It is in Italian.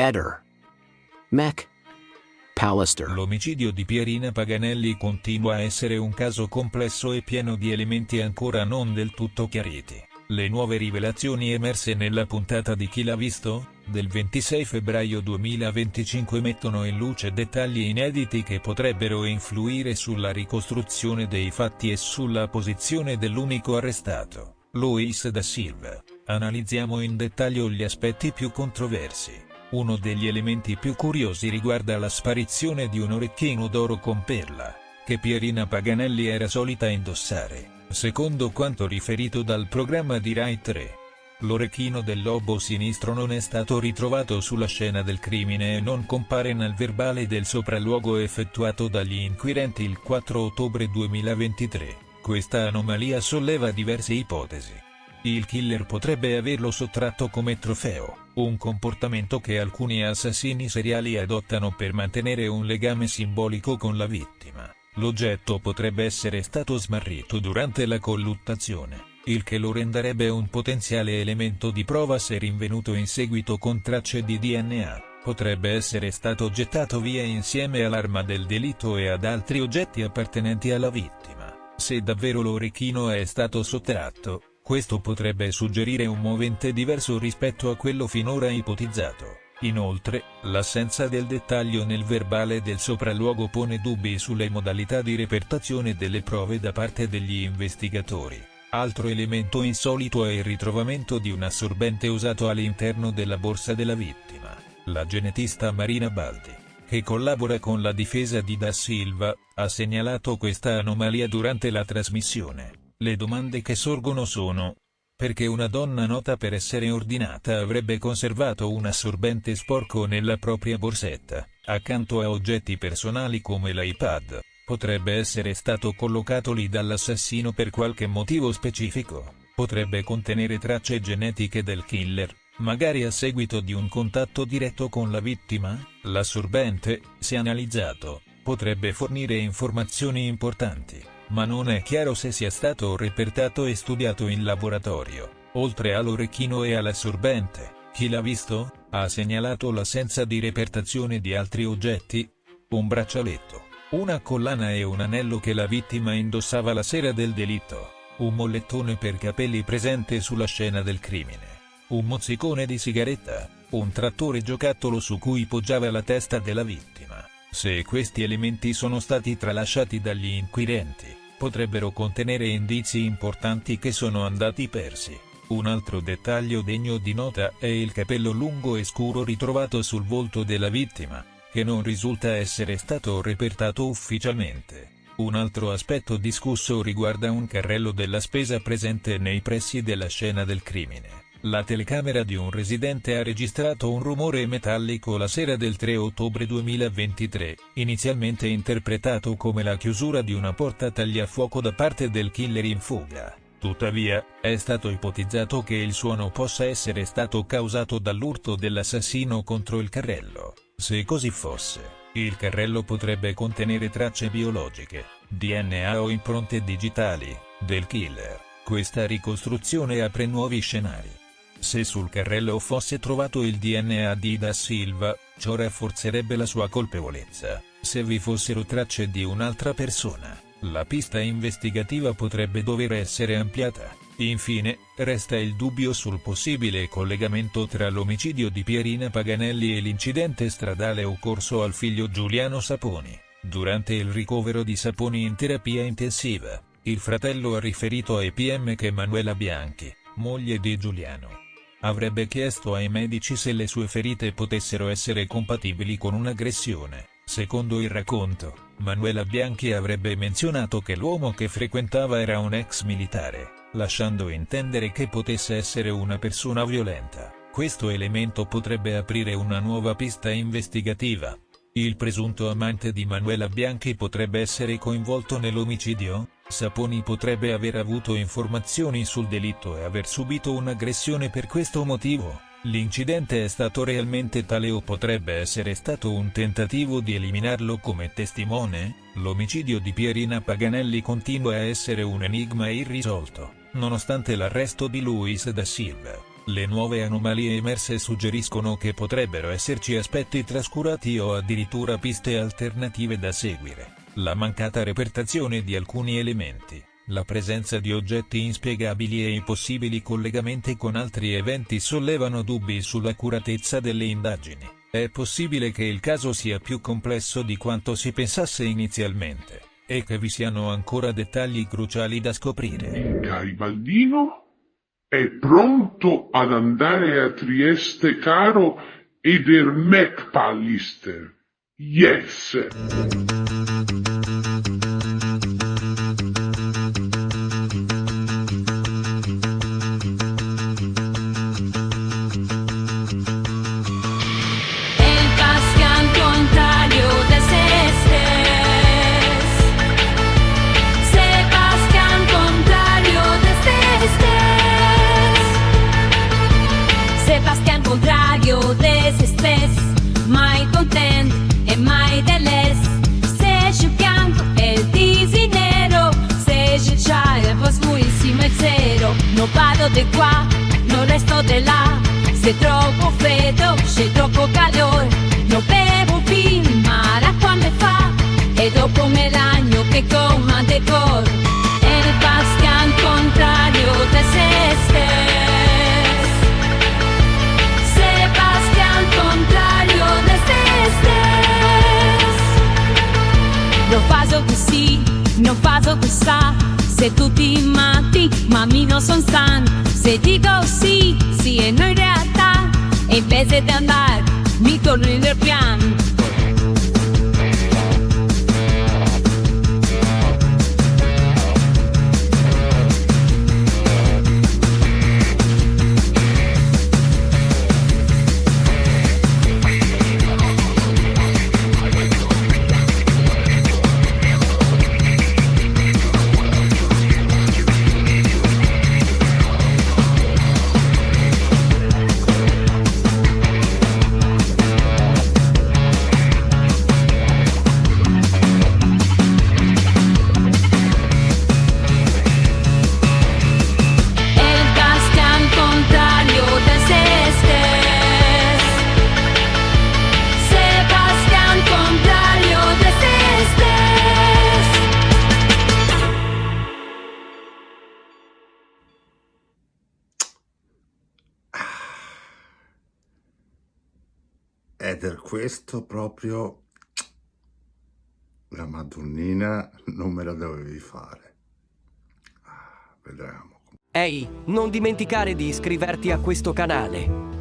Eder. Mech. Pallister. L'omicidio di Pierina Paganelli continua a essere un caso complesso e pieno di elementi ancora non del tutto chiariti. Le nuove rivelazioni emerse nella puntata di Chi l'ha visto? Del 26 febbraio 2025 mettono in luce dettagli inediti che potrebbero influire sulla ricostruzione dei fatti e sulla posizione dell'unico arrestato, Luis da Silva. Analizziamo in dettaglio gli aspetti più controversi. Uno degli elementi più curiosi riguarda la sparizione di un orecchino d'oro con perla, che Pierina Paganelli era solita indossare, secondo quanto riferito dal programma di Rai 3. L'orecchino del lobo sinistro non è stato ritrovato sulla scena del crimine e non compare nel verbale del sopralluogo effettuato dagli inquirenti il 4 ottobre 2023. Questa anomalia solleva diverse ipotesi. Il killer potrebbe averlo sottratto come trofeo, un comportamento che alcuni assassini seriali adottano per mantenere un legame simbolico con la vittima. L'oggetto potrebbe essere stato smarrito durante la colluttazione, il che lo renderebbe un potenziale elemento di prova se rinvenuto in seguito con tracce di DNA. Potrebbe essere stato gettato via insieme all'arma del delitto e ad altri oggetti appartenenti alla vittima. Se davvero l'orecchino è stato sottratto, questo potrebbe suggerire un movente diverso rispetto a quello finora ipotizzato. Inoltre, l'assenza del dettaglio nel verbale del sopralluogo pone dubbi sulle modalità di repertazione delle prove da parte degli investigatori. Altro elemento insolito è il ritrovamento di un assorbente usato all'interno della borsa della vittima. La genetista Marina Baldi, che collabora con la difesa di Da Silva, ha segnalato questa anomalia durante la trasmissione. Le domande che sorgono sono: perché una donna nota per essere ordinata avrebbe conservato un assorbente sporco nella propria borsetta, accanto a oggetti personali come l'iPad? Potrebbe essere stato collocato lì dall'assassino per qualche motivo specifico. Potrebbe contenere tracce genetiche del killer, magari a seguito di un contatto diretto con la vittima. L'assorbente, se analizzato, potrebbe fornire informazioni importanti, ma non è chiaro se sia stato repertato e studiato in laboratorio. Oltre all'orecchino e all'assorbente, Chi l'ha visto? Ha segnalato l'assenza di repertazione di altri oggetti. Un braccialetto, una collana e un anello che la vittima indossava la sera del delitto, un mollettone per capelli presente sulla scena del crimine, un mozzicone di sigaretta, un trattore giocattolo su cui poggiava la testa della vittima. Se questi elementi sono stati tralasciati dagli inquirenti, potrebbero contenere indizi importanti che sono andati persi. Un altro dettaglio degno di nota è il capello lungo e scuro ritrovato sul volto della vittima, che non risulta essere stato repertato ufficialmente. Un altro aspetto discusso riguarda un carrello della spesa presente nei pressi della scena del crimine. La telecamera di un residente ha registrato un rumore metallico la sera del 3 ottobre 2023, inizialmente interpretato come la chiusura di una porta tagliafuoco da parte del killer in fuga. Tuttavia, è stato ipotizzato che il suono possa essere stato causato dall'urto dell'assassino contro il carrello. Se così fosse, il carrello potrebbe contenere tracce biologiche, DNA o impronte digitali, del killer. Questa ricostruzione apre nuovi scenari. Se sul carrello fosse trovato il DNA di Da Silva, ciò rafforzerebbe la sua colpevolezza. Se vi fossero tracce di un'altra persona, la pista investigativa potrebbe dover essere ampliata. Infine, resta il dubbio sul possibile collegamento tra l'omicidio di Pierina Paganelli e l'incidente stradale occorso al figlio Giuliano Saponi. Durante il ricovero di Saponi in terapia intensiva, il fratello ha riferito ai PM che Manuela Bianchi, moglie di Giuliano, avrebbe chiesto ai medici se le sue ferite potessero essere compatibili con un'aggressione. Secondo il racconto, Manuela Bianchi avrebbe menzionato che l'uomo che frequentava era un ex militare, lasciando intendere che potesse essere una persona violenta. Questo elemento potrebbe aprire una nuova pista investigativa. Il presunto amante di Manuela Bianchi potrebbe essere coinvolto nell'omicidio? Saponi potrebbe aver avuto informazioni sul delitto e aver subito un'aggressione per questo motivo. L'incidente è stato realmente tale o potrebbe essere stato un tentativo di eliminarlo come testimone? L'omicidio di Pierina Paganelli continua a essere un enigma irrisolto, nonostante l'arresto di Luis da Silva. Le nuove anomalie emerse suggeriscono che potrebbero esserci aspetti trascurati o addirittura piste alternative da seguire. La mancata repertazione di alcuni elementi, la presenza di oggetti inspiegabili e i possibili collegamenti con altri eventi sollevano dubbi sull'accuratezza delle indagini. È possibile che il caso sia più complesso di quanto si pensasse inizialmente, e che vi siano ancora dettagli cruciali da scoprire. Il garibaldino è pronto ad andare a Trieste, caro, ed er Mac Pallister. Yes! Sebastián contrario de se stess, mai content e mai deles. Seja pianto el disinero, seja chaya pues muy sincero. No paro de qua, no resto de là. Se troppo freddo, se troppo calor. No bevo fin, ma l'acqua me fa. E dopo me l'agno che coma de cor. El Bastián contrario de se stess. Non faccio così, non faccio questa. Se tutti matti, ma mi non son san. Se dico sì, sì e no in realtà. E invece di andare, mi torno nel piano. E per questo proprio la Madonnina non me la dovevi fare. Vedremo. Ehi, non dimenticare di iscriverti a questo canale.